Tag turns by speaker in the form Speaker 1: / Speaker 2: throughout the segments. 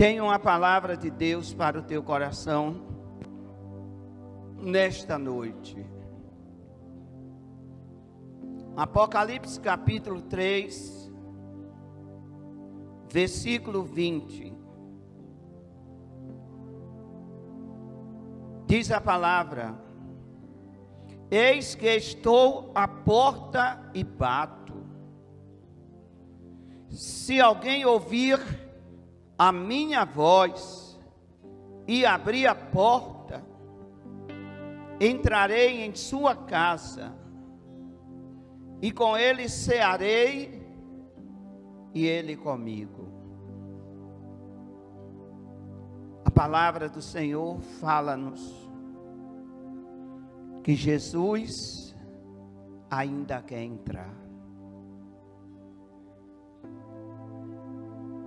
Speaker 1: Tenho uma palavra de Deus para o teu coração nesta noite. Apocalipse capítulo 3, versículo 20. Diz a palavra: eis que estou à porta e bato. Se alguém ouvir a minha voz e abrir a porta, entrarei em sua casa, e com ele cearei, e ele comigo. A palavra do Senhor fala-nos que Jesus ainda quer entrar.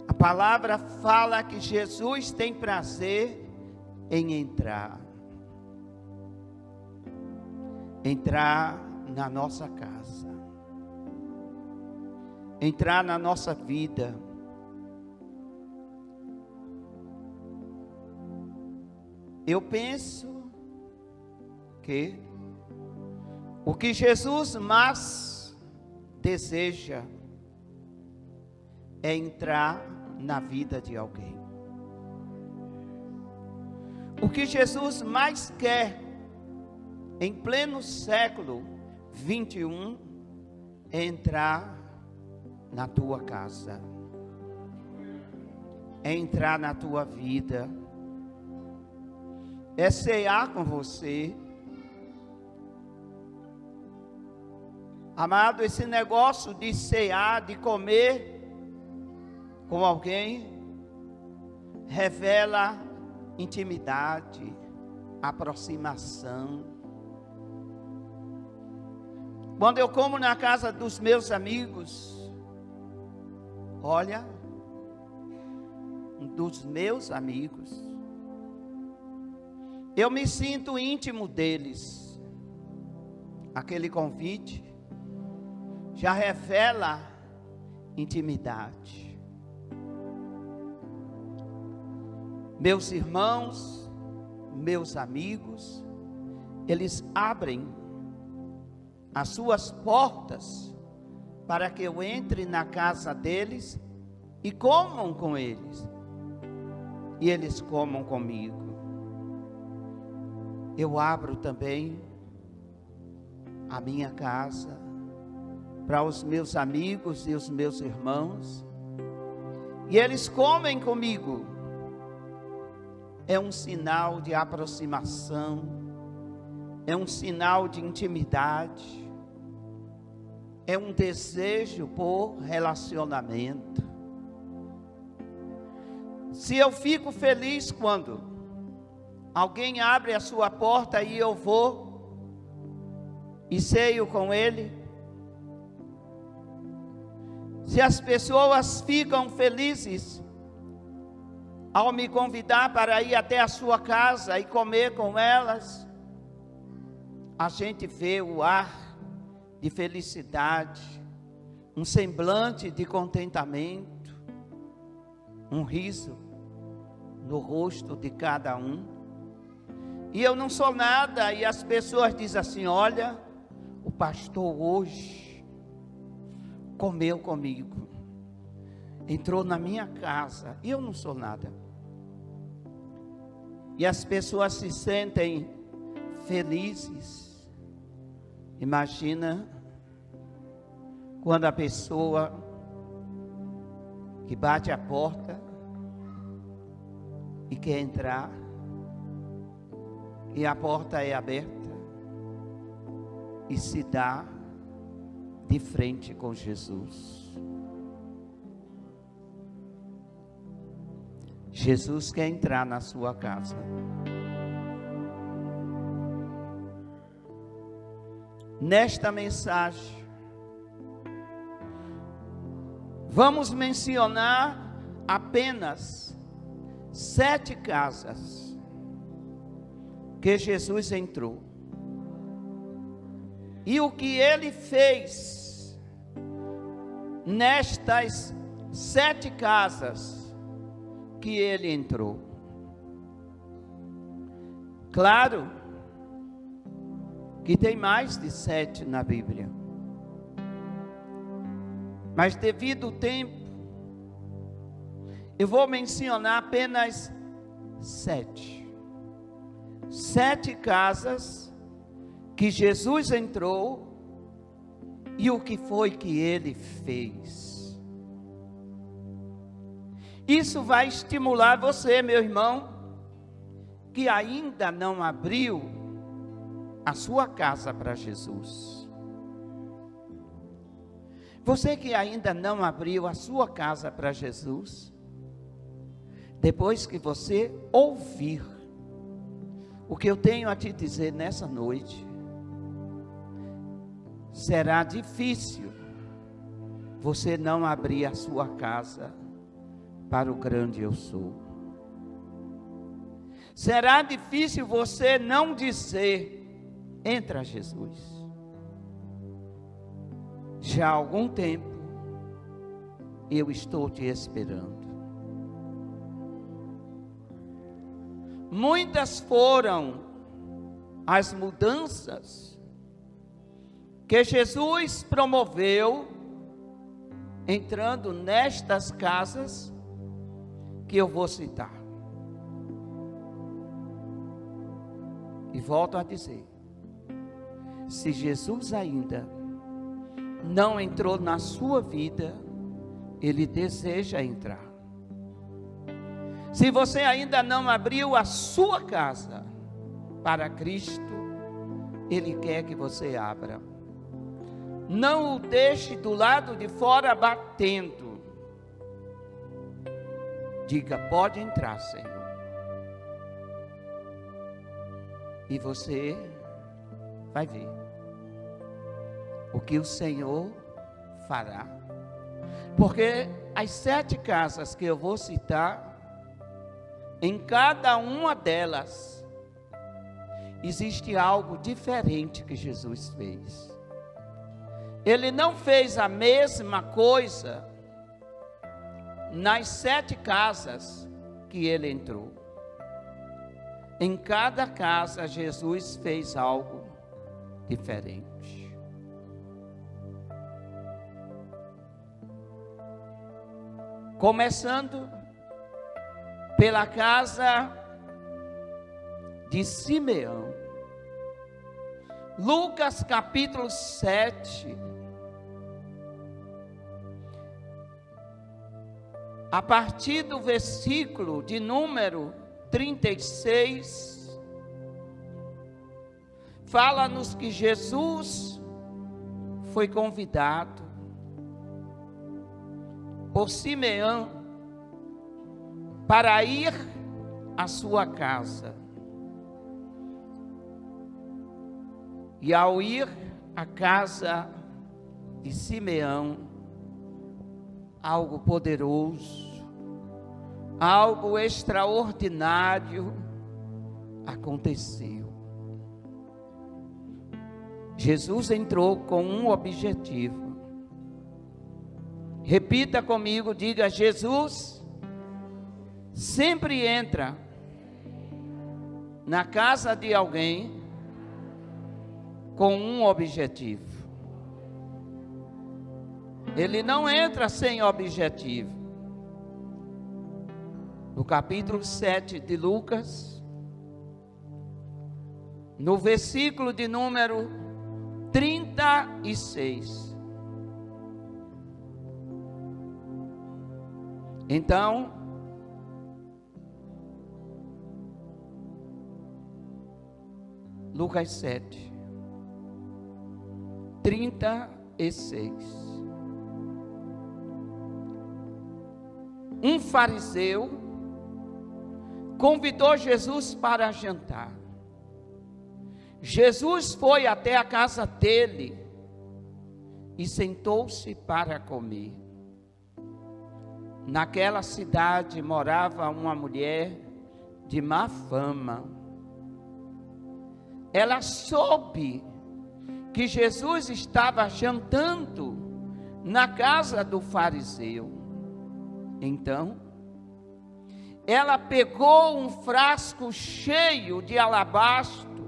Speaker 1: A palavra fala que Jesus tem prazer em entrar na nossa casa, entrar na nossa vida. Eu penso que o que Jesus mais deseja é entrar na vida de alguém. O que Jesus mais quer em pleno século 21 é entrar na tua casa, é entrar na tua vida, é cear com você. Amado, esse negócio de cear, de comer com alguém, revela intimidade, aproximação. Quando eu como na casa dos meus amigos, olha, dos meus amigos, eu me sinto íntimo deles. Aquele convite já revela intimidade. Meus irmãos, meus amigos, eles abrem as suas portas para que eu entre na casa deles e comam com eles, e eles comam comigo. Eu abro também a minha casa para os meus amigos e os meus irmãos, e eles comem comigo. É um sinal de aproximação, é um sinal de intimidade, é um desejo por relacionamento. Se eu fico feliz quando alguém abre a sua porta e eu vou e ceio com ele, se as pessoas ficam felizes ao me convidar para ir até a sua casa e comer com elas, a gente vê o ar de felicidade, um semblante de contentamento, um riso no rosto de cada um. E eu não sou nada, e as pessoas dizem assim: olha, o pastor hoje comeu comigo, entrou na minha casa, e eu não sou nada. E as pessoas se sentem felizes. Imagina quando a pessoa que bate a porta e quer entrar, e a porta é aberta, e se dá de frente com Jesus. Jesus quer entrar na sua casa. Nesta mensagem, vamos mencionar apenas 7 casas que Jesus entrou. E o que ele fez nestas 7 casas que ele entrou. Claro que tem mais de 7 na Bíblia, mas devido ao tempo, eu vou mencionar apenas 7. 7 casas que Jesus entrou e o que foi que ele fez. Isso vai estimular você, meu irmão, que ainda não abriu a sua casa para Jesus. Você que ainda não abriu a sua casa para Jesus, depois que você ouvir o que eu tenho a te dizer nessa noite, será difícil você não abrir a sua casa para o grande eu sou. Será difícil você não dizer: entra, Jesus. Já há algum tempo eu estou te esperando. Muitas foram as mudanças que Jesus promoveu entrando nestas casas que eu vou citar. E volto a dizer, se Jesus ainda não entrou na sua vida, Ele deseja entrar. Se você ainda não abriu a sua casa para Cristo, Ele quer que você abra. Não o deixe do lado de fora batendo. Diga: pode entrar, Senhor. E você vai ver o que o Senhor fará. Porque as 7 casas que eu vou citar, em cada uma delas existe algo diferente que Jesus fez. Ele não fez a mesma coisa nas 7 casas que ele entrou. Em cada casa Jesus fez algo diferente. Começando pela casa de Simeão. Lucas capítulo 7, a partir do versículo de número 36, fala-nos que Jesus foi convidado por Simeão para ir à sua casa. E ao ir à casa de Simeão, algo poderoso, algo extraordinário aconteceu. Jesus entrou com um objetivo. Repita comigo, diga: Jesus sempre entra na casa de alguém com um objetivo. Ele não entra sem objetivo. No capítulo 7 de Lucas, no versículo de número 36. Então, Lucas 7, 36. Um fariseu convidou Jesus para jantar. Jesus foi até a casa dele e sentou-se para comer. Naquela cidade morava uma mulher de má fama. Ela soube que Jesus estava jantando na casa do fariseu. Então, ela pegou um frasco cheio de alabastro,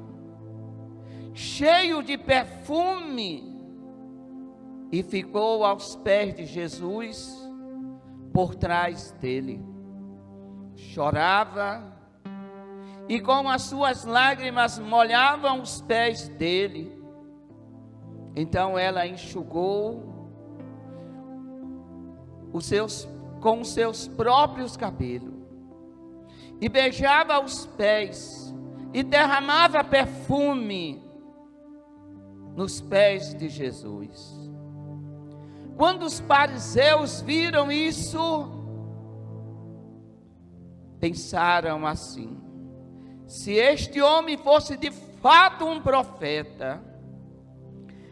Speaker 1: cheio de perfume, e ficou aos pés de Jesus, por trás dele. Chorava, e com as suas lágrimas molhavam os pés dele. Então ela enxugou com os seus próprios cabelos, e beijava os pés, e derramava perfume nos pés de Jesus. Quando os fariseus viram isso, pensaram assim: se este homem fosse de fato um profeta,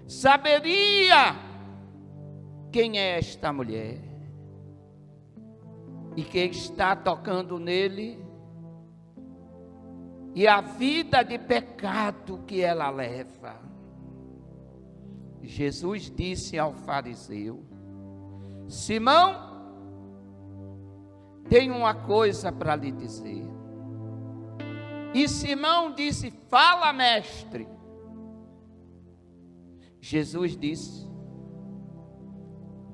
Speaker 1: saberia quem é esta mulher e quem está tocando nele, e a vida de pecado que ela leva. Jesus disse ao fariseu: Simão, tenho uma coisa para lhe dizer. E Simão disse: fala, mestre. Jesus disse: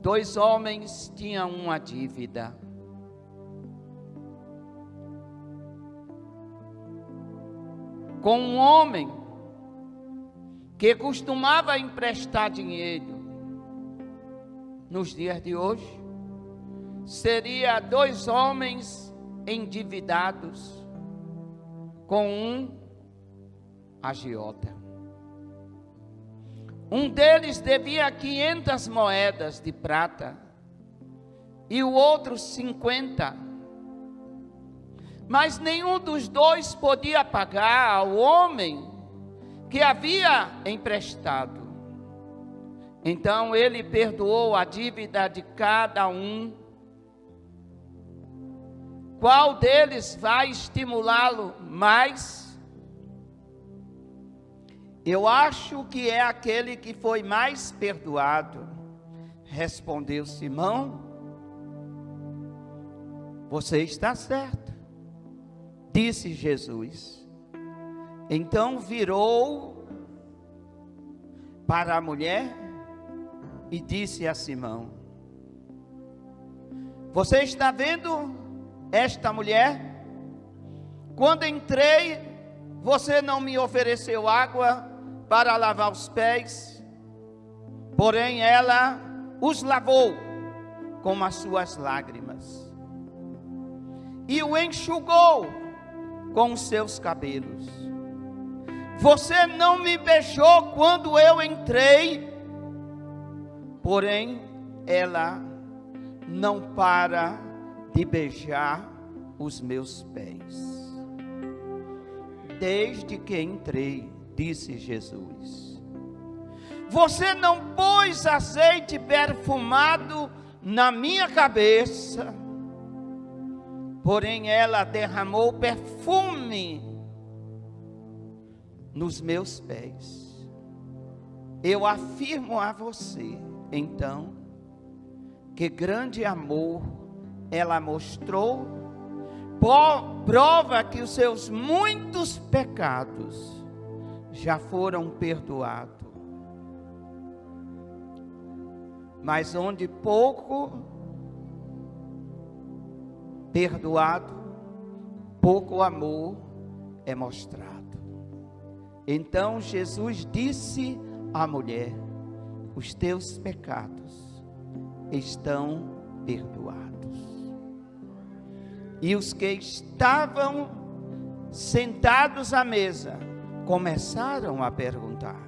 Speaker 1: 2 homens tinham uma dívida. Com um homem que costumava emprestar dinheiro. Nos dias de hoje, seria 2 homens endividados com um agiota. Um deles devia 500 moedas de prata e o outro 50. Mas nenhum dos 2 podia pagar ao homem que havia emprestado. Então ele perdoou a dívida de cada um. Qual deles vai estimulá-lo mais? Eu acho que é aquele que foi mais perdoado. Respondeu Simão: você está certo, disse Jesus. Então virou para a mulher e disse a Simão: você está vendo esta mulher? Quando entrei, você não me ofereceu água para lavar os pés, porém ela os lavou com as suas lágrimas e o enxugou com os seus cabelos. Você não me beijou quando eu entrei, porém ela não para de beijar os meus pés desde que entrei, disse Jesus. Você não pôs azeite perfumado na minha cabeça, porém ela derramou perfume nos meus pés. Eu afirmo a você, então, que grande amor ela mostrou, prova que os seus muitos pecados já foram perdoados. Mas onde pouco perdoado, pouco amor é mostrado. Então Jesus disse à mulher: os teus pecados estão perdoados. E os que estavam sentados à mesa começaram a perguntar: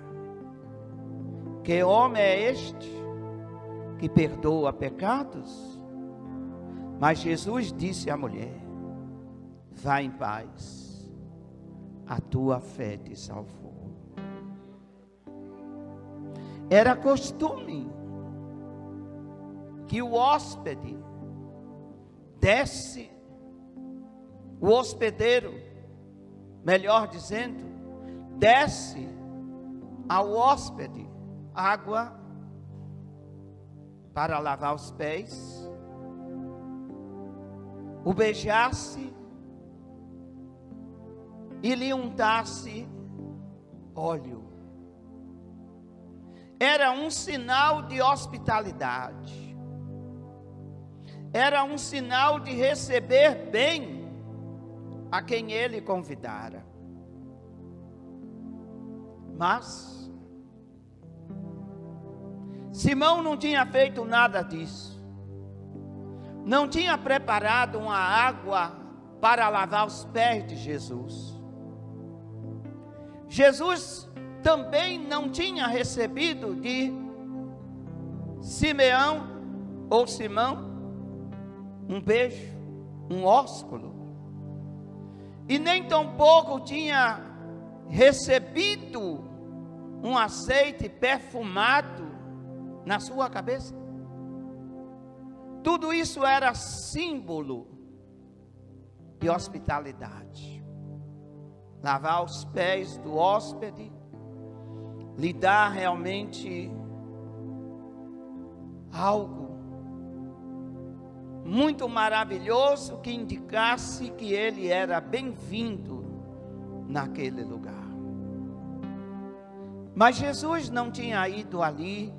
Speaker 1: que homem é este que perdoa pecados? Mas Jesus disse à mulher: vá em paz, a tua fé te salvou. Era costume que o hóspede desse, o hospedeiro, melhor dizendo, desse ao hóspede água para lavar os pés, o beijasse e lhe untasse óleo. Era um sinal de hospitalidade. Era um sinal de receber bem a quem ele convidara. Mas Simão não tinha feito nada disso. Não tinha preparado uma água para lavar os pés de Jesus. Jesus também não tinha recebido de Simeão ou Simão um beijo, um ósculo. E nem tampouco tinha recebido um azeite perfumado na sua cabeça. Tudo isso era símbolo de hospitalidade. Lavar os pés do hóspede, lhe dar realmente algo muito maravilhoso que indicasse que ele era bem-vindo naquele lugar. Mas Jesus não tinha ido ali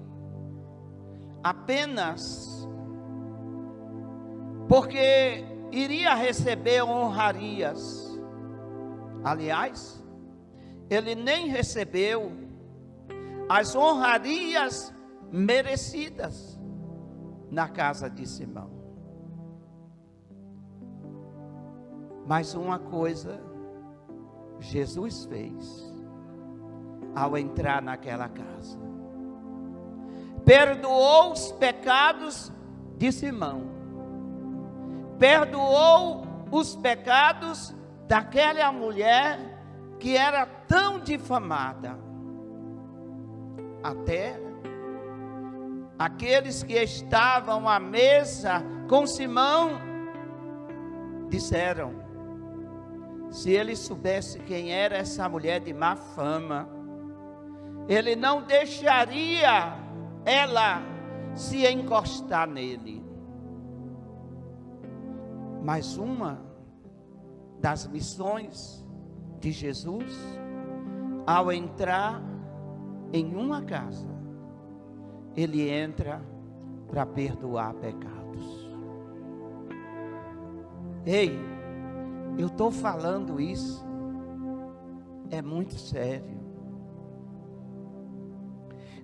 Speaker 1: apenas porque iria receber honrarias. Aliás, ele nem recebeu as honrarias merecidas na casa de Simão. Mas uma coisa Jesus fez ao entrar naquela casa: perdoou os pecados de Simão, perdoou os pecados daquela mulher que era tão difamada. Até aqueles que estavam à mesa com Simão disseram: se ele soubesse quem era essa mulher de má fama, ele não deixaria ela se encostar nele. Mas uma das missões de Jesus, ao entrar em uma casa, ele entra para perdoar pecados. Ei, eu estou falando isso, é muito sério.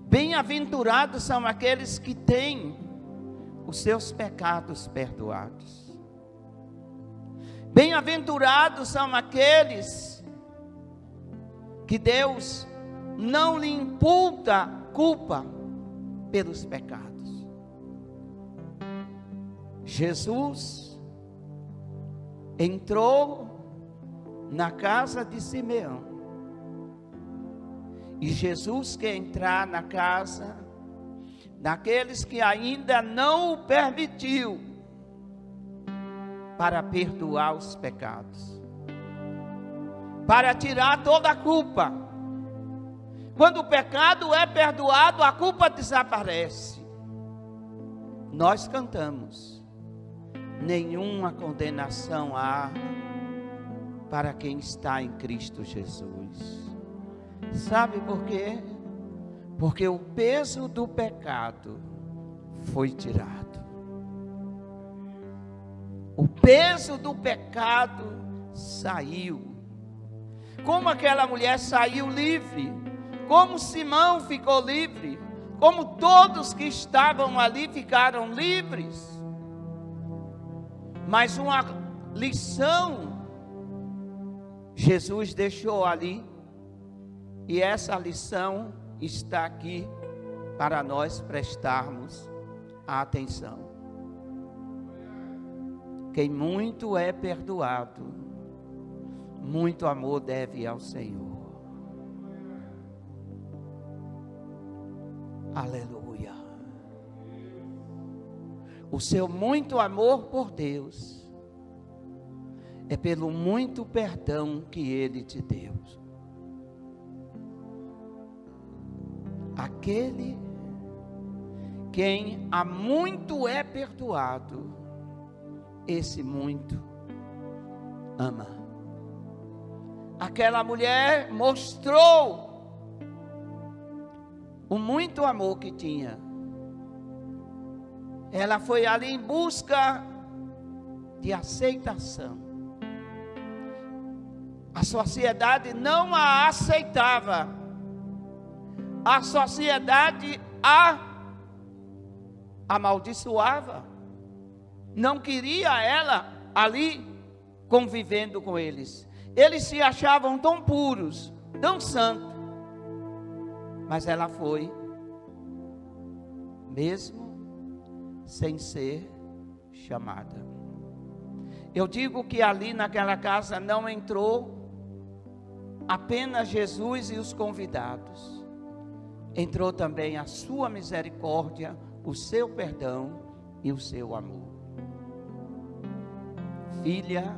Speaker 1: Bem-aventurados são aqueles que têm os seus pecados perdoados. Bem-aventurados são aqueles que Deus não lhe imputa culpa pelos pecados. Jesus entrou na casa de Simeão. E Jesus quer entrar na casa daqueles que ainda não o permitiu, para perdoar os pecados, para tirar toda a culpa. Quando o pecado é perdoado, a culpa desaparece. Nós cantamos: nenhuma condenação há para quem está em Cristo Jesus. Sabe por quê? Porque o peso do pecado foi tirado. O peso do pecado saiu. Como aquela mulher saiu livre, como Simão ficou livre, como todos que estavam ali ficaram livres. Mas uma lição Jesus deixou ali, e essa lição está aqui para nós prestarmos a atenção. Quem muito é perdoado, muito amor deve ao Senhor. Aleluia. O seu muito amor por Deus é pelo muito perdão que Ele te deu. Aquele quem há muito é perdoado, esse muito ama. Aquela mulher mostrou o muito amor que tinha. Ela foi ali em busca de aceitação. A sociedade não a aceitava. A sociedade a amaldiçoava. Não queria ela ali convivendo com eles. Eles se achavam tão puros, tão santos. Mas ela foi, mesmo sem ser chamada. Eu digo que ali naquela casa não entrou apenas Jesus e os convidados. Entrou também a sua misericórdia, o seu perdão e o seu amor. Filha,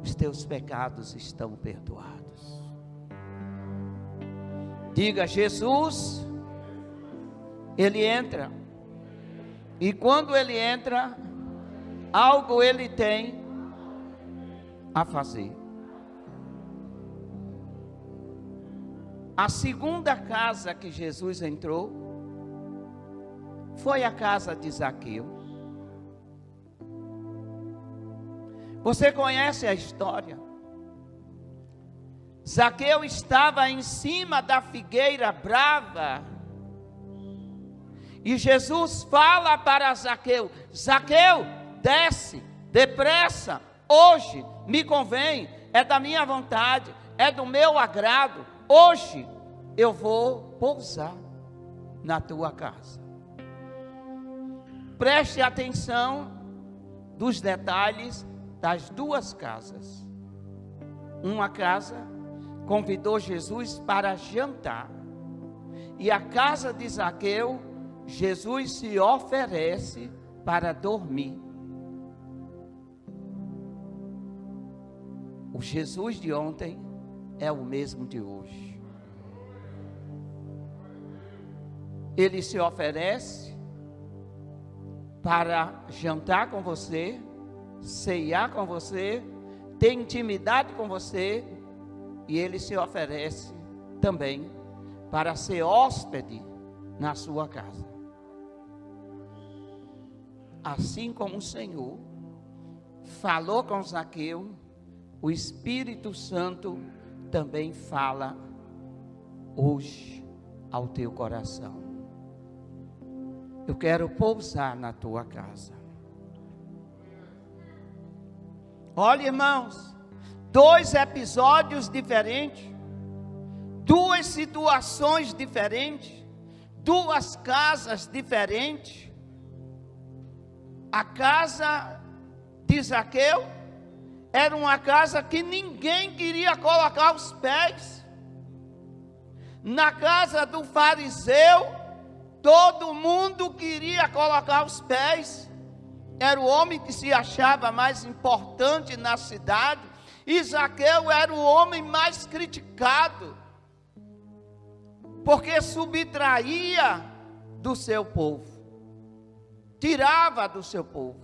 Speaker 1: os teus pecados estão perdoados. Diga: Jesus, Ele entra. E quando Ele entra, algo Ele tem a fazer. A segunda casa que Jesus entrou foi a casa de Zaqueu. Você conhece a história? Zaqueu estava em cima da figueira brava. E Jesus fala para Zaqueu: Zaqueu, desce, depressa, hoje me convém, é da minha vontade, é do meu agrado. Hoje eu vou pousar na tua casa. Preste atenção dos detalhes das duas casas. Uma casa convidou Jesus para jantar. E a casa de Zaqueu, Jesus se oferece para dormir. O Jesus de ontem é o mesmo de hoje. Ele se oferece para jantar com você, ceiar com você, ter intimidade com você, e Ele se oferece também para ser hóspede na sua casa. Assim como o Senhor falou com Zaqueu, o Espírito Santo também fala hoje ao teu coração. Eu quero pousar na tua casa. Olha, irmãos, 2 episódios diferentes, 2 situações diferentes, 2 casas diferentes. A casa de Zaqueu era uma casa que ninguém queria colocar os pés. Na casa do fariseu, todo mundo queria colocar os pés. Era o homem que se achava mais importante na cidade. E Zaqueu era o homem mais criticado, porque subtraía do seu povo, tirava do seu povo.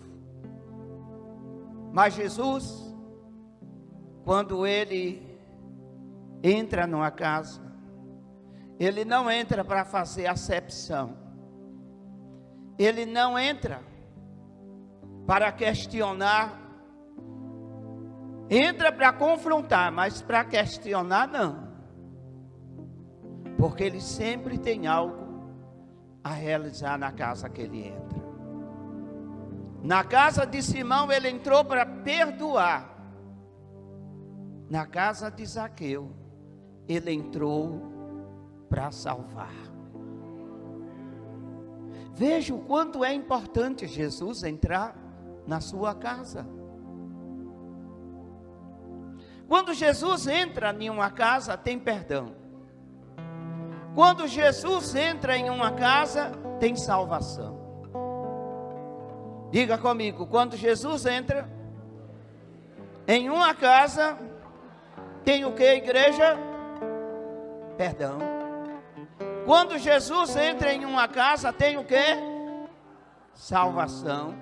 Speaker 1: Mas Jesus, quando Ele entra numa casa, Ele não entra para fazer acepção. Ele não entra para questionar. Entra para confrontar, mas para questionar não. Porque Ele sempre tem algo a realizar na casa que Ele entra. Na casa de Simão Ele entrou para perdoar. Na casa de Zaqueu Ele entrou para salvar. Veja o quanto é importante Jesus entrar na sua casa. Quando Jesus entra em uma casa, tem perdão. Quando Jesus entra em uma casa, tem salvação. Diga comigo: quando Jesus entra em uma casa, tem o que, igreja? Perdão. Quando Jesus entra em uma casa, tem o que? Salvação.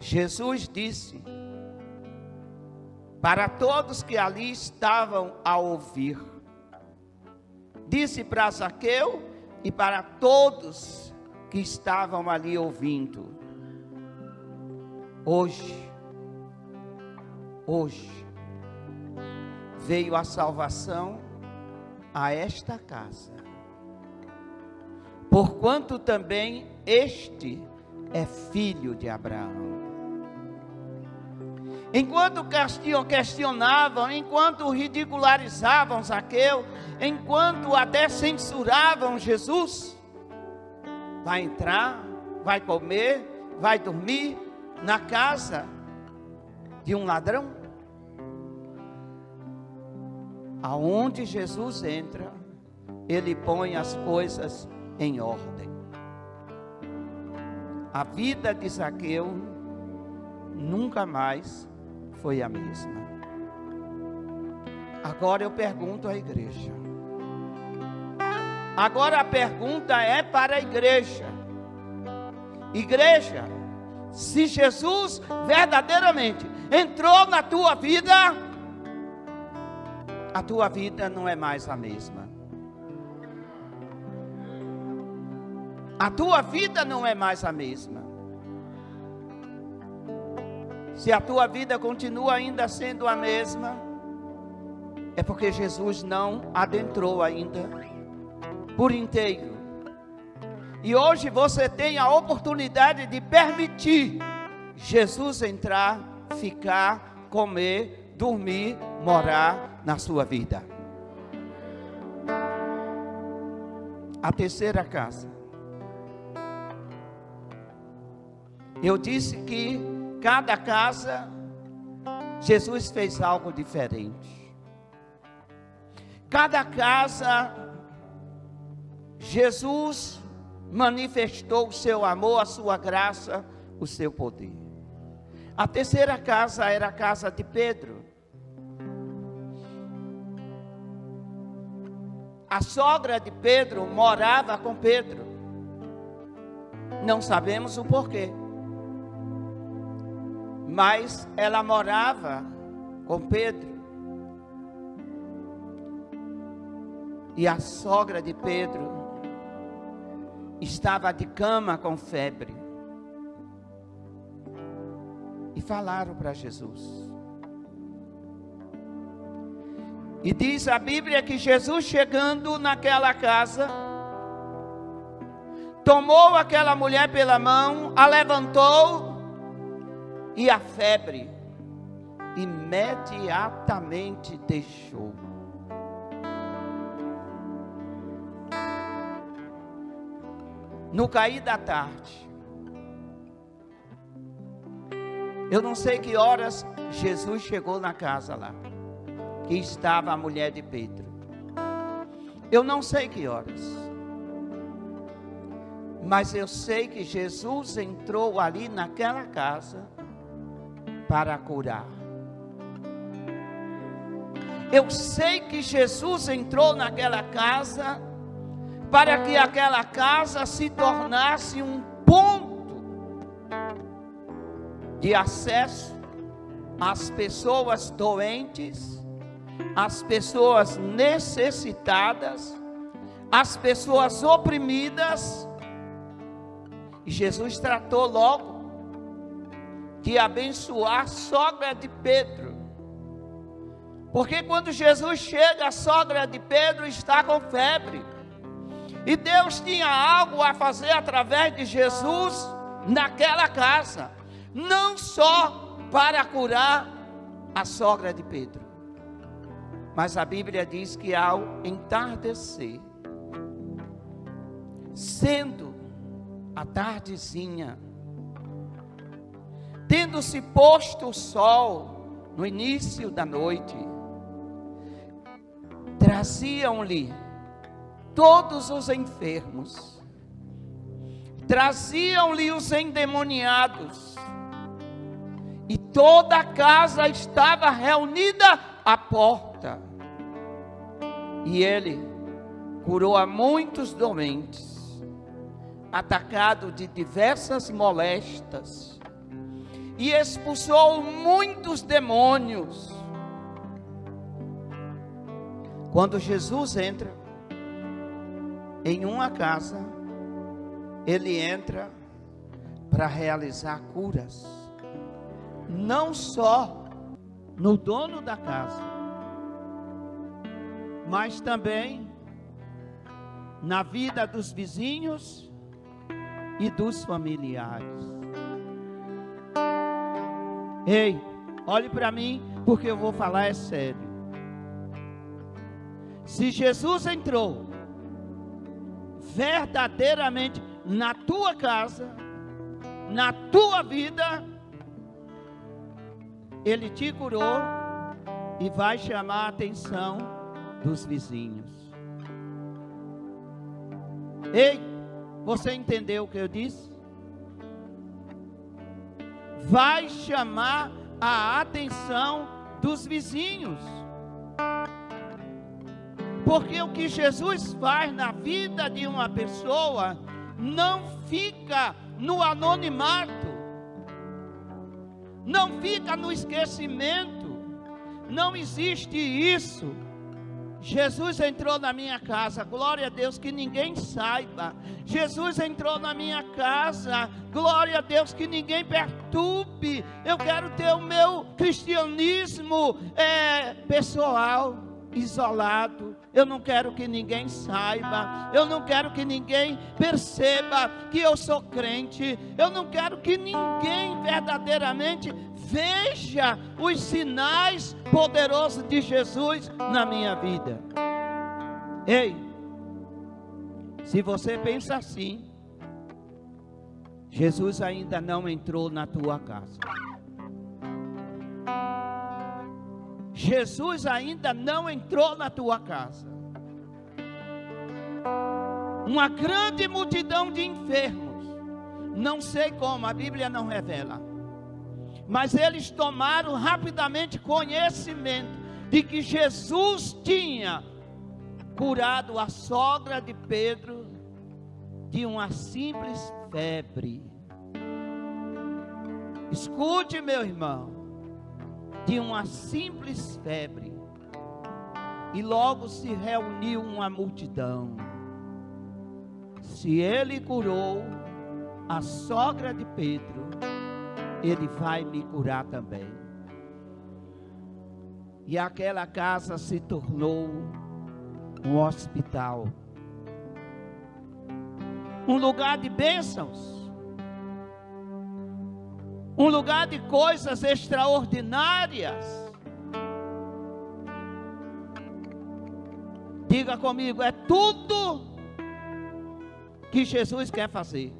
Speaker 1: Jesus disse para todos que ali estavam a ouvir, disse para Zaqueu e para todos que estavam ali ouvindo: hoje veio a salvação a esta casa, porquanto também este é filho de Abraão. Enquanto questionavam, enquanto ridicularizavam Zaqueu, enquanto até censuravam Jesus, vai entrar, vai comer, vai dormir na casa de um ladrão? Aonde Jesus entra, ele põe as coisas em ordem. A vida de Zaqueu nunca mais foi a mesma. Agora eu pergunto à igreja. Agora a pergunta é para a igreja. Igreja, se Jesus verdadeiramente entrou na tua vida, a tua vida não é mais a mesma. A tua vida não é mais a mesma. Se a tua vida continua ainda sendo a mesma, é porque Jesus não adentrou ainda por inteiro. E hoje você tem a oportunidade de permitir Jesus entrar, ficar, comer, dormir, morar na sua vida. A terceira casa. Eu disse que cada casa, Jesus fez algo diferente. Cada casa, Jesus manifestou o seu amor, a sua graça, o seu poder. A terceira casa era a casa de Pedro. A sogra de Pedro morava com Pedro. Não sabemos o porquê, mas ela morava com Pedro. E a sogra de Pedro estava de cama com febre. E falaram para Jesus. E diz a Bíblia que Jesus, chegando naquela casa, tomou aquela mulher pela mão, a levantou, e a febre imediatamente deixou. No cair da tarde, eu não sei que horas Jesus chegou na casa lá, que estava a mulher de Pedro. Eu não sei que horas, mas eu sei que Jesus entrou ali naquela casa para curar. Eu sei que Jesus entrou naquela casa para que aquela casa se tornasse um ponto de acesso às pessoas doentes, às pessoas necessitadas, às pessoas oprimidas. E Jesus tratou logo de abençoar a sogra de Pedro. Porque quando Jesus chega, a sogra de Pedro está com febre. E Deus tinha algo a fazer através de Jesus naquela casa. Não só para curar a sogra de Pedro, mas a Bíblia diz que ao entardecer, sendo a tardezinha, tendo-se posto o sol no início da noite, traziam-lhe todos os enfermos, traziam-lhe os endemoniados, e toda a casa estava reunida à porta, e ele curou a muitos doentes, atacado de diversas moléstias, e expulsou muitos demônios. Quando Jesus entra em uma casa, ele entra para realizar curas, não só no dono da casa, mas também na vida dos vizinhos e dos familiares. Ei, olhe para mim, porque eu vou falar é sério. Se Jesus entrou verdadeiramente na tua casa, na tua vida, Ele te curou e vai chamar a atenção dos vizinhos. Ei, você entendeu o que eu disse? Vai chamar a atenção dos vizinhos. Porque o que Jesus faz na vida de uma pessoa não fica no anonimato, não fica no esquecimento, não existe isso. Jesus entrou na minha casa, glória a Deus, que ninguém saiba. Jesus entrou na minha casa, glória a Deus, que ninguém perturbe. Eu quero ter o meu cristianismo pessoal, isolado. Eu não quero que ninguém saiba, eu não quero que ninguém perceba que eu sou crente, eu não quero que ninguém verdadeiramente veja os sinais poderosos de Jesus na minha vida. Ei, se você pensa assim, Jesus ainda não entrou na tua casa. Jesus ainda não entrou na tua casa. Uma grande multidão de enfermos, não sei como, a Bíblia não revela, mas eles tomaram rapidamente conhecimento de que Jesus tinha curado a sogra de Pedro de uma simples febre. Escute, meu irmão, de uma simples febre. E logo se reuniu uma multidão. Se ele curou a sogra de Pedro, ele vai me curar também. E aquela casa se tornou um hospital, um lugar de bênçãos, um lugar de coisas extraordinárias. Diga comigo, é tudo que Jesus quer fazer.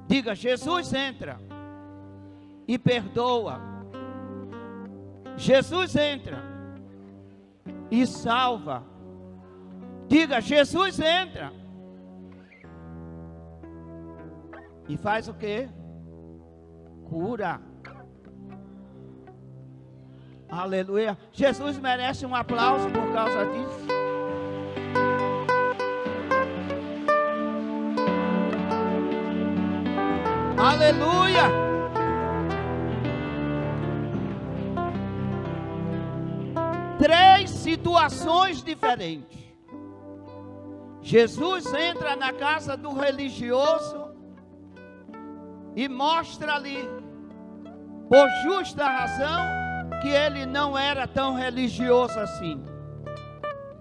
Speaker 1: Diga, Jesus entra e perdoa. Jesus entra e salva. Diga, Jesus entra e faz o quê? Cura. Aleluia. Jesus merece um aplauso por causa disso. Aleluia. Três situações diferentes. Jesus entra na casa do religioso e mostra-lhe, por justa razão, que ele não era tão religioso assim.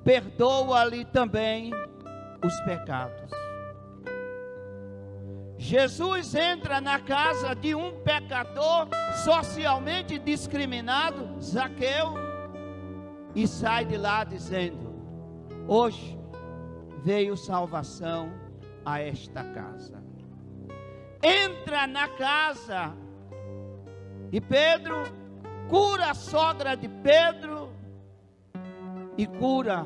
Speaker 1: Perdoa-lhe também os pecados. Jesus entra na casa de um pecador socialmente discriminado, Zaqueu, e sai de lá dizendo: hoje veio salvação a esta casa. Entra na casa e Pedro cura a sogra de Pedro e cura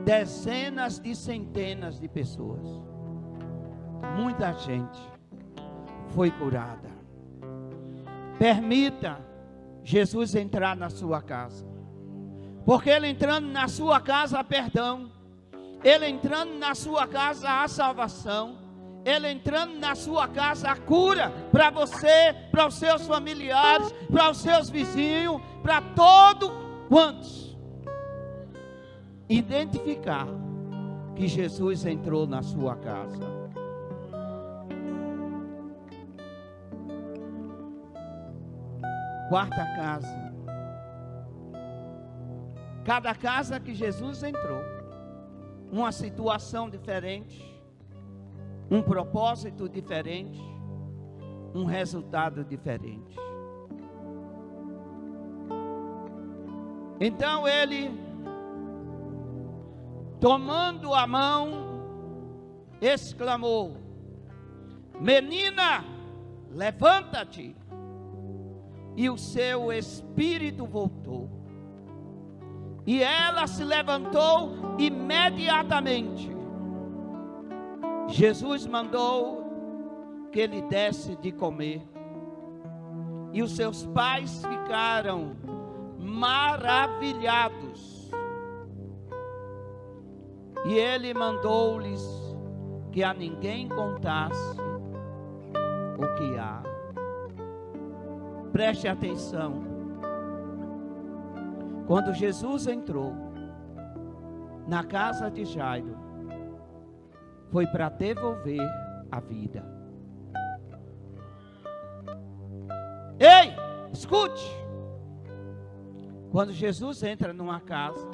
Speaker 1: dezenas de centenas de pessoas. Muita gente foi curada. Permita Jesus entrar na sua casa, porque ele entrando na sua casa há perdão, ele entrando na sua casa há salvação, Ele entrando na sua casa, a cura para você, para os seus familiares, para os seus vizinhos, para todo quantos identificar que Jesus entrou na sua casa. Quarta casa. Cada casa que Jesus entrou, uma situação diferente, um propósito diferente, um resultado diferente. Então ele, tomando a mão, exclamou: menina, levanta-te. E o seu espírito voltou. E ela se levantou imediatamente. Jesus mandou que ele desse de comer. E os seus pais ficaram maravilhados. E ele mandou-lhes que a ninguém contasse o que há. Preste atenção. Quando Jesus entrou na casa de Jairo, foi para devolver a vida. Ei, escute. Quando Jesus entra numa casa,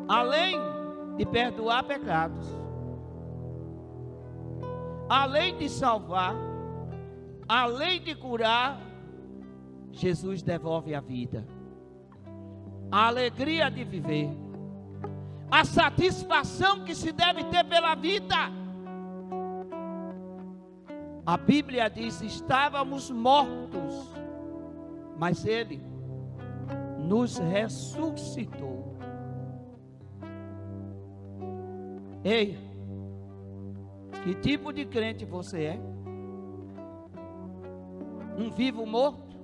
Speaker 1: além de perdoar pecados, além de salvar, além de curar, Jesus devolve a vida, a alegria de viver, a satisfação que se deve ter pela vida. A Bíblia diz: estávamos mortos, mas Ele nos ressuscitou. Ei, que tipo de crente você é? Um vivo morto?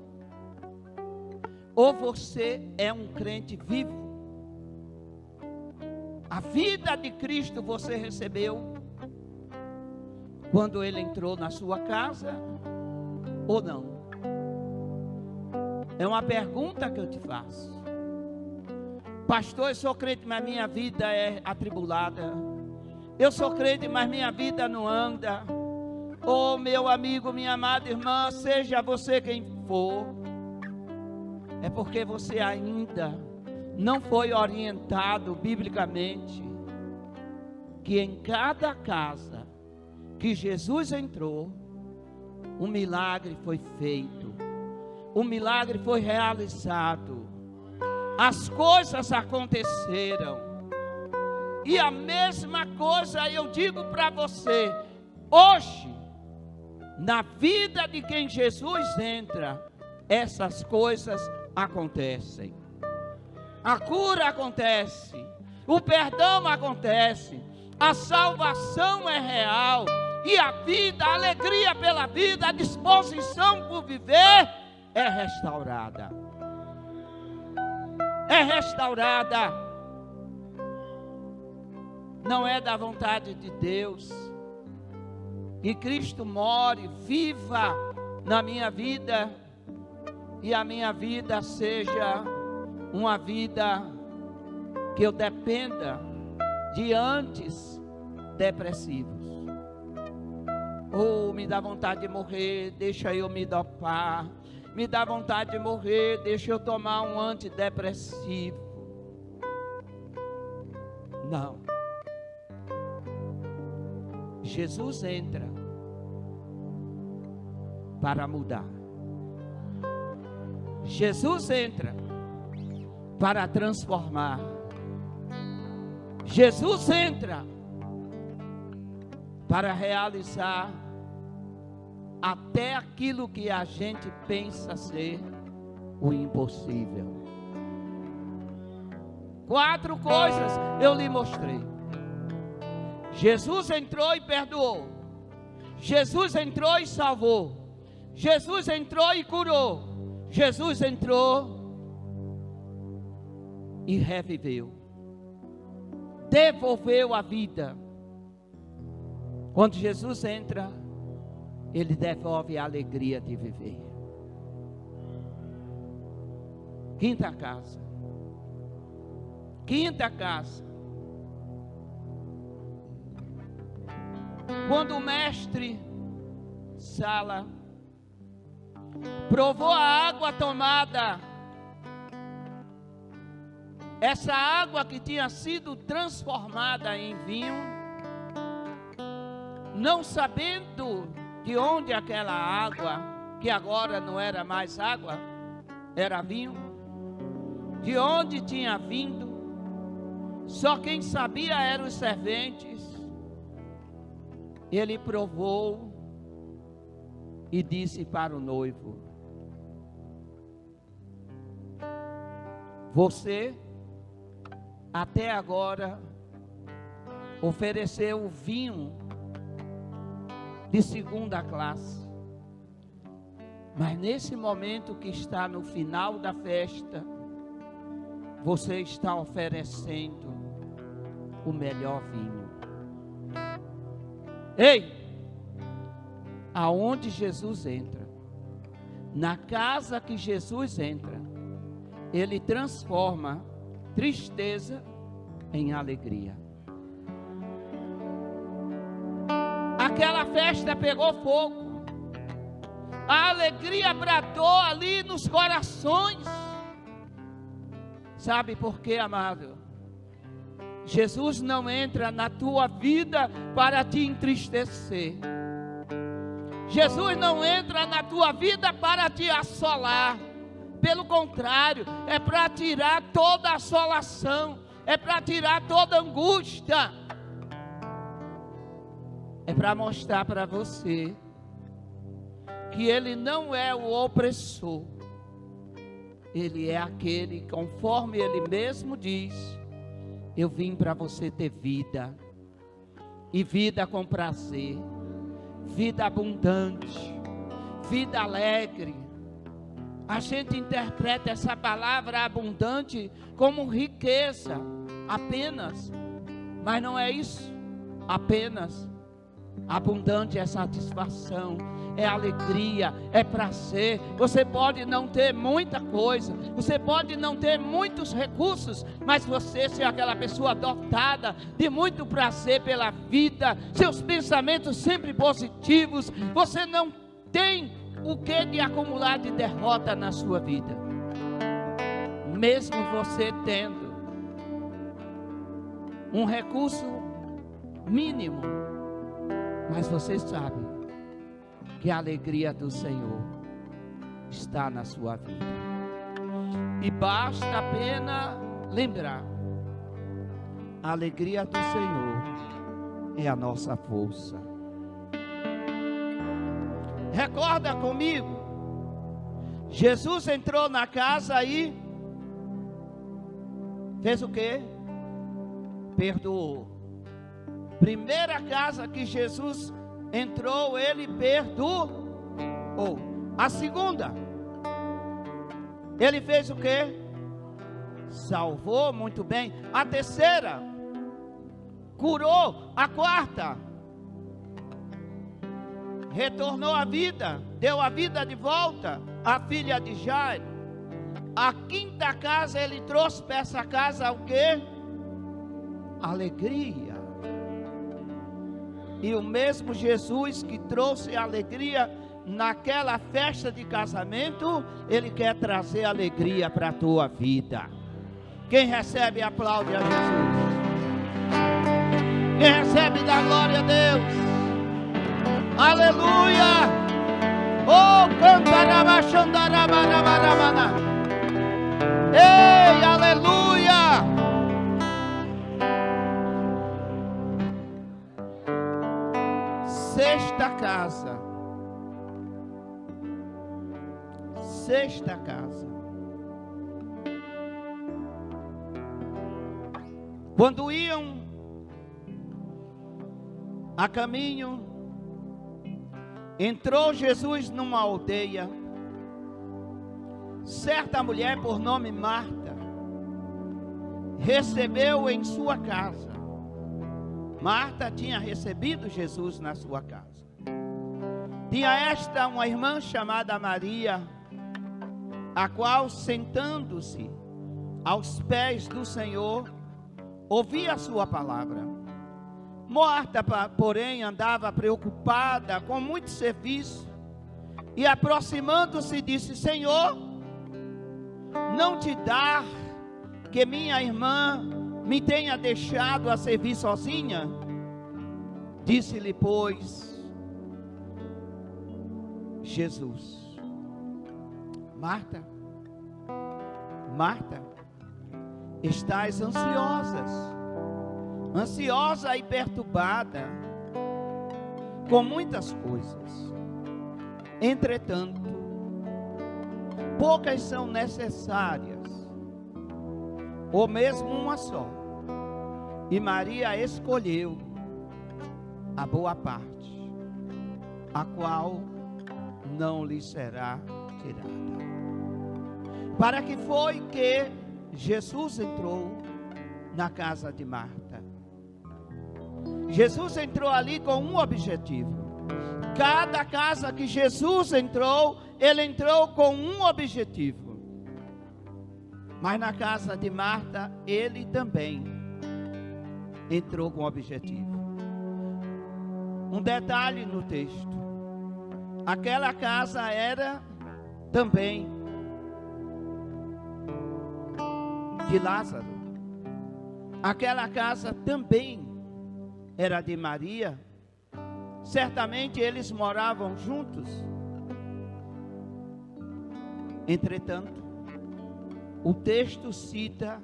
Speaker 1: Ou você é um crente vivo? A vida de Cristo você recebeu quando Ele entrou na sua casa ou não? É uma pergunta que eu te faço. Pastor, eu sou crente, mas minha vida é atribulada. Eu sou crente, mas minha vida não anda. Oh, meu amigo, minha amada irmã, seja você quem for, é porque você ainda não foi orientado biblicamente que em cada casa que Jesus entrou, um milagre foi feito, um milagre foi realizado, as coisas aconteceram. E a mesma coisa eu digo para você, hoje, na vida de quem Jesus entra, essas coisas acontecem. A cura acontece, o perdão acontece, a salvação é real, e a vida, a alegria pela vida, a disposição por viver é restaurada. É restaurada. Não é da vontade de Deus que Cristo more, viva na minha vida, e a minha vida seja uma vida que eu dependa de antidepressivos. Oh, me dá vontade de morrer, deixa eu me dopar. Me dá vontade de morrer, deixa eu tomar um antidepressivo. Não. Jesus entra para mudar. Jesus entra para transformar. Jesus entra para realizar até aquilo que a gente pensa ser o impossível. 4 coisas eu lhe mostrei. Jesus entrou e perdoou. Jesus entrou e salvou. Jesus entrou e curou. Jesus entrou e reviveu. Devolveu a vida. Quando Jesus entra, Ele devolve a alegria de viver. Quinta casa. Quinta casa. Quando o mestre Sala provou a água tomada, essa água que tinha sido transformada em vinho, não sabendo de onde aquela água, que agora não era mais água, era vinho, de onde tinha vindo, só quem sabia eram os serventes. Ele provou e disse para o noivo: você até agora ofereceu vinho de segunda classe, mas nesse momento que está no final da festa, você está oferecendo o melhor vinho. Ei, aonde Jesus entra, na casa que Jesus entra, Ele transforma tristeza em alegria. Aquela festa pegou fogo, a alegria bradou ali nos corações. Sabe por quê, amado? Jesus não entra na tua vida para te entristecer. Jesus não entra na tua vida para te assolar. Pelo contrário, é para tirar toda a assolação, é para tirar toda a angústia. É para mostrar para você que Ele não é o opressor. Ele é aquele, conforme Ele mesmo diz: eu vim para você ter vida, e vida com prazer, vida abundante, vida alegre. A gente interpreta essa palavra abundante como riqueza apenas, mas não é isso apenas. Abundante é satisfação, é alegria, é prazer. Você pode não ter muita coisa, você pode não ter muitos recursos, mas você ser aquela pessoa dotada de muito prazer pela vida, seus pensamentos sempre positivos. Você não tem o que de acumular de derrota na sua vida, mesmo você tendo um recurso mínimo, mas você sabe que a alegria do Senhor está na sua vida. E basta apenas lembrar: a alegria do Senhor é a nossa força. Recorda comigo, Jesus entrou na casa e fez o quê? Perdoou. Primeira casa que Jesus entrou, Ele perdoou. A segunda, Ele fez o quê? Salvou, muito bem. A terceira, curou. A quarta, retornou à vida, deu a vida de volta à filha de Jairo. A quinta casa, Ele trouxe para essa casa o quê? Alegria. E o mesmo Jesus que trouxe alegria naquela festa de casamento, Ele quer trazer alegria para a tua vida. Quem recebe, aplaude a Jesus. Quem recebe, dá glória a Deus. Aleluia. Oh, cantarabachandarabarabarabarabana. Ei, aleluia. Sexta casa. Sexta casa. Quando iam a caminho, entrou Jesus numa aldeia. Certa mulher por nome Marta recebeu em sua casa. Marta tinha recebido Jesus na sua casa. Tinha uma irmã chamada Maria, a qual, sentando-se aos pés do Senhor, ouvia a sua palavra. Marta, porém, andava preocupada com muito serviço, e aproximando-se disse: Senhor, não te dá que minha irmã me tenha deixado a servir sozinha? Disse-lhe, pois, Jesus: Marta, Marta, estás ansiosa e perturbada com muitas coisas. Entretanto, poucas são necessárias, ou mesmo uma só. E Maria escolheu a boa parte, a qual não lhe será tirada. Para que foi que Jesus entrou na casa de Marta? Jesus entrou ali com um objetivo. Cada casa que Jesus entrou, ele entrou com um objetivo. Mas na casa de Marta, ele também entrou com objetivo. Um detalhe no texto: aquela casa era também de Lázaro. Aquela casa também era de Maria. Certamente eles moravam juntos. Entretanto, o texto cita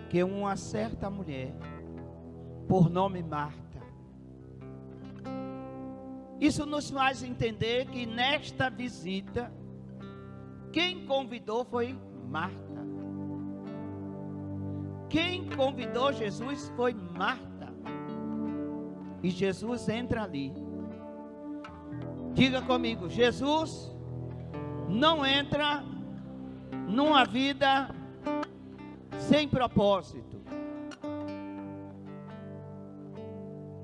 Speaker 1: que uma certa mulher, por nome Marta, isso nos faz entender que nesta visita, quem convidou foi Marta. Quem convidou Jesus foi Marta. E Jesus entra ali. Diga comigo: Jesus não entra numa vida sem propósito.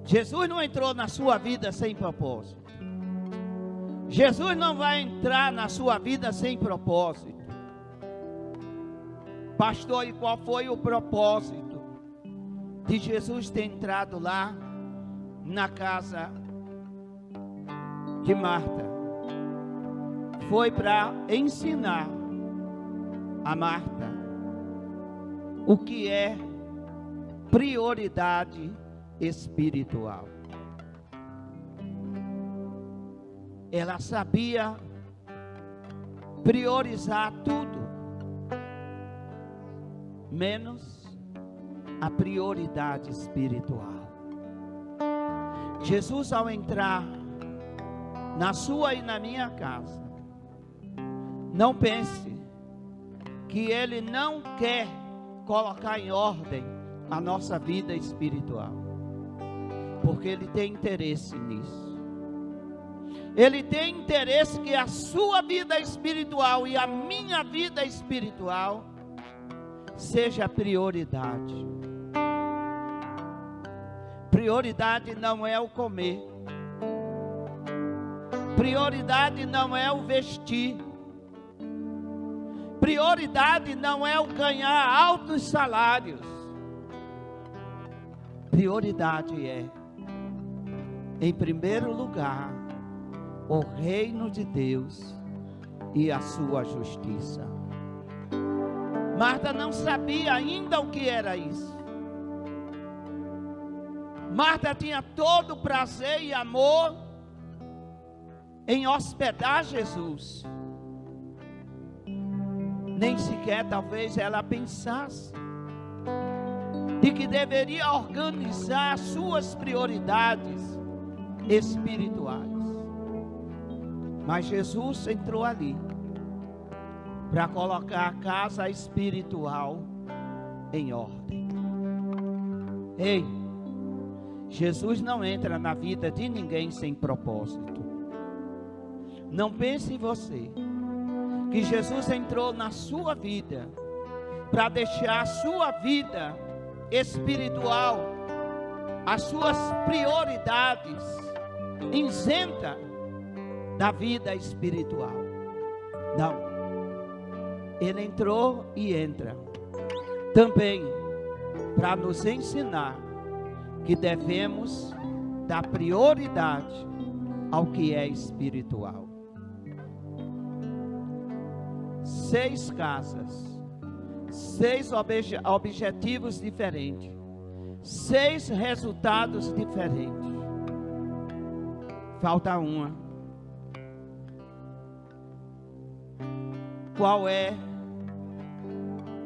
Speaker 1: Jesus não entrou na sua vida sem propósito. Jesus não vai entrar na sua vida sem propósito. Pastor, e qual foi o propósito de Jesus ter entrado lá na casa de Marta? Foi para ensinar a Marta o que é prioridade espiritual. Ela sabia priorizar tudo, menos a prioridade espiritual. Jesus, ao entrar na sua e na minha casa, não pense que Ele não quer colocar em ordem a nossa vida espiritual, porque Ele tem interesse nisso. Ele tem interesse que a sua vida espiritual e a minha vida espiritual seja prioridade. Prioridade não é o comer. Prioridade não é o vestir. Prioridade não é o ganhar altos salários. Prioridade é, em primeiro lugar, o reino de Deus e a sua justiça. Marta não sabia ainda o que era isso. Marta tinha todo o prazer e amor em hospedar Jesus. Nem sequer talvez ela pensasse de que deveria organizar suas prioridades espirituais. Mas Jesus entrou ali para colocar a casa espiritual em ordem. Ei, Jesus não entra na vida de ninguém sem propósito. Não pense em você que Jesus entrou na sua vida para deixar a sua vida espiritual, as suas prioridades, isenta da vida espiritual. Não. Ele entrou e entra também para nos ensinar que devemos dar prioridade ao que é espiritual. 6 casas, 6 objetivos diferentes, 6 resultados diferentes. Falta uma. Qual é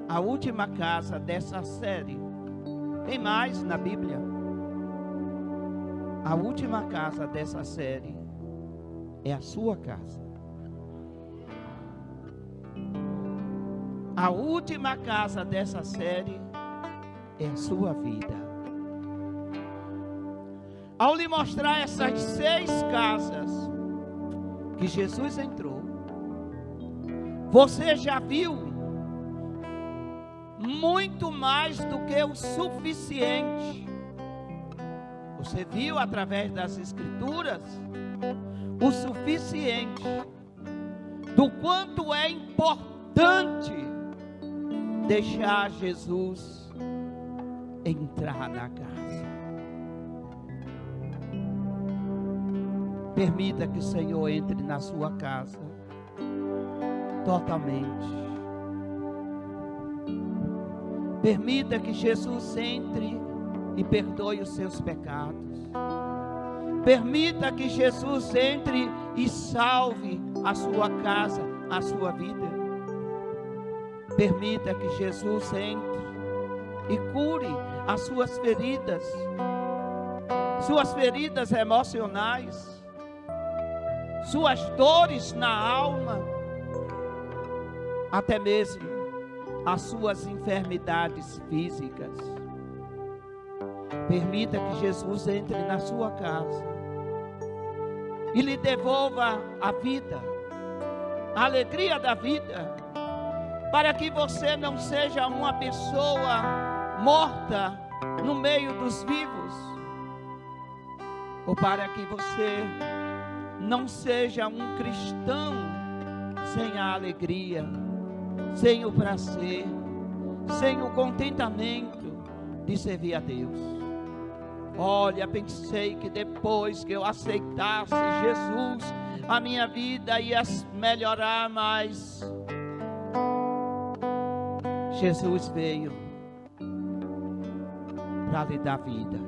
Speaker 1: a última casa dessa série? Tem mais na Bíblia. A última casa dessa série é a sua casa. A última casa dessa série é a sua vida. Ao lhe mostrar essas 6 casas que Jesus entrou, você já viu muito mais do que o suficiente. Você viu através das Escrituras o suficiente do quanto é importante deixar Jesus entrar na casa. Permita que o Senhor entre na sua casa totalmente. Permita que Jesus entre e perdoe os seus pecados. Permita que Jesus entre e salve a sua casa, a sua vida. Permita que Jesus entre e cure as suas feridas emocionais, suas dores na alma, até mesmo as suas enfermidades físicas. Permita que Jesus entre na sua casa e lhe devolva a vida, a alegria da vida, para que você não seja uma pessoa morta no meio dos vivos, ou para que você não seja um cristão sem a alegria, sem o prazer, sem o contentamento de servir a Deus. Olha, pensei que depois que eu aceitasse Jesus, a minha vida ia melhorar, mas Jesus veio para lhe dar vida.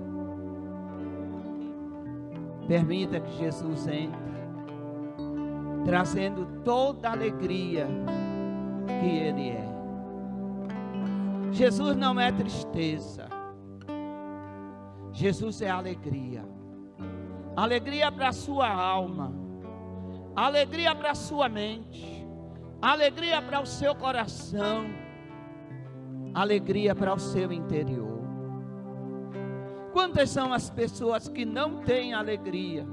Speaker 1: Permita que Jesus entre, trazendo toda a alegria que Ele é. Jesus não é tristeza. Jesus é alegria. Alegria para a sua alma. Alegria para a sua mente. Alegria para o seu coração. Alegria para o seu interior. Quantas são as pessoas que não têm alegria?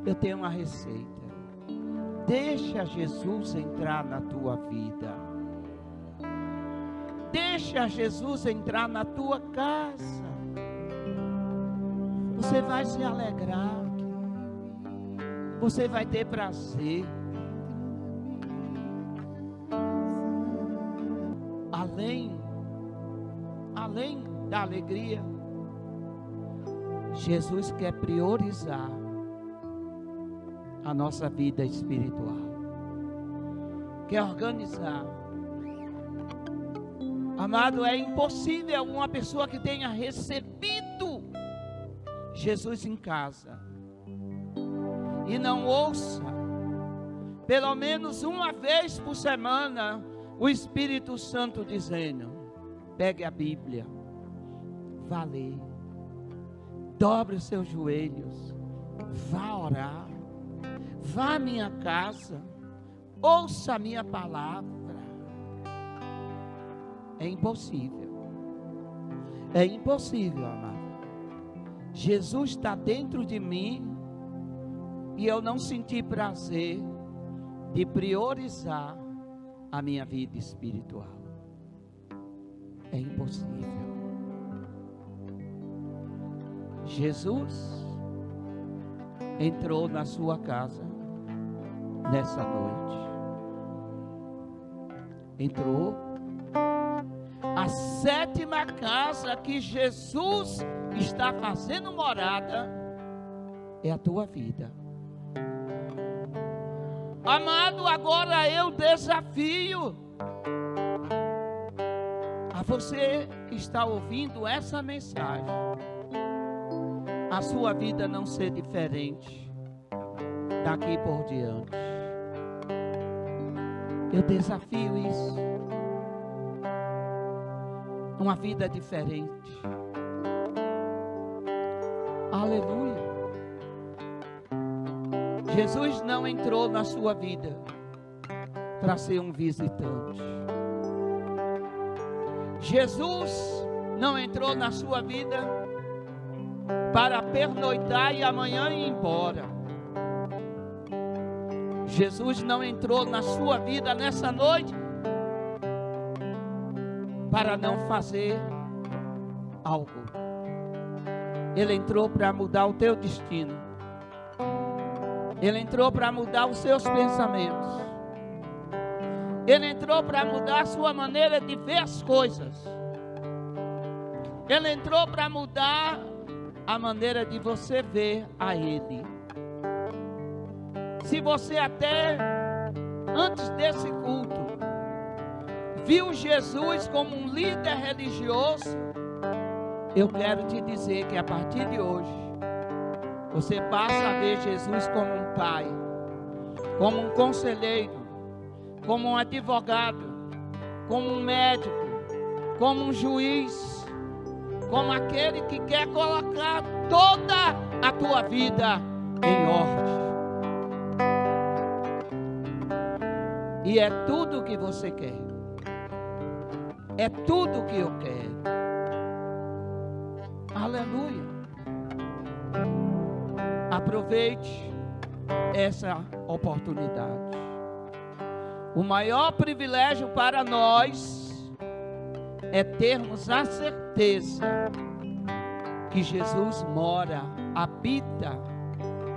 Speaker 1: Eu tenho uma receita. Deixa Jesus entrar na tua vida. Deixa Jesus entrar na tua casa. Você vai se alegrar. Você vai ter prazer. Além da alegria, Jesus quer priorizar a nossa vida espiritual. Quer organizar. Amado, é impossível uma pessoa que tenha recebido Jesus em casa e não ouça, pelo menos uma vez por semana, o Espírito Santo dizendo: pegue a Bíblia, vá ler, dobre os seus joelhos, vá orar, vá à minha casa, ouça a minha palavra. É impossível. É impossível, amado. Jesus está dentro de mim e eu não senti prazer de priorizar a minha vida espiritual. É impossível. Jesus entrou na sua casa nessa noite. Entrou. A 7ª casa que Jesus está fazendo morada é a tua vida. Amado, agora eu desafio a você que está ouvindo essa mensagem, a sua vida não ser diferente daqui por diante. Eu desafio isso. Uma vida diferente. Aleluia. Jesus não entrou na sua vida para ser um visitante. Jesus não entrou na sua vida para pernoitar e amanhã ir embora. Jesus não entrou na sua vida nessa noite para não fazer algo. Ele entrou para mudar o teu destino. Ele entrou para mudar os seus pensamentos. Ele entrou para mudar a sua maneira de ver as coisas. Ele entrou para mudar a maneira de você ver a Ele. Se você até antes desse culto viu Jesus como um líder religioso, eu quero te dizer que a partir de hoje você passa a ver Jesus como um pai, como um conselheiro, como um advogado, como um médico, como um juiz, como aquele que quer colocar toda a tua vida em ordem. E é tudo o que você quer. É tudo o que eu quero. Aleluia. Aproveite essa oportunidade. O maior privilégio para nós é termos a certeza que Jesus mora, habita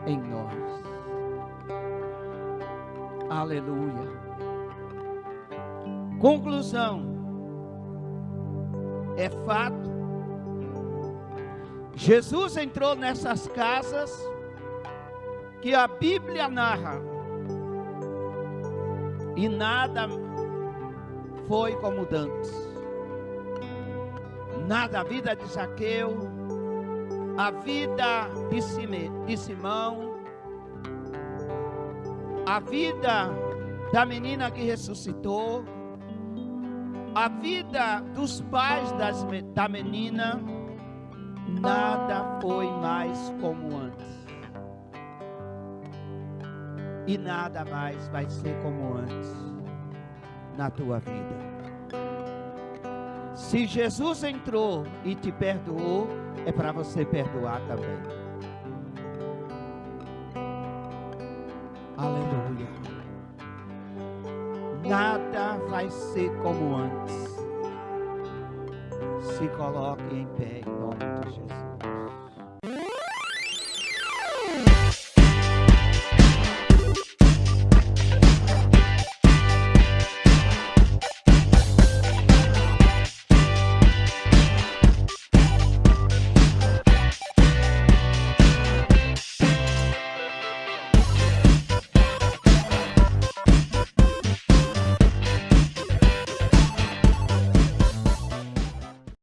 Speaker 1: em nós. Aleluia. Conclusão. É fato. Jesus entrou nessas casas que a Bíblia narra. E nada foi como dantes. Nada, a vida de Zaqueu, a vida de Simão, a vida da menina que ressuscitou, a vida dos pais da menina, nada foi mais como antes. E nada mais vai ser como antes na tua vida. Se Jesus entrou e te perdoou, é para você perdoar também. Aleluia. Nada vai ser como antes. Se coloque em pé em nome de Jesus.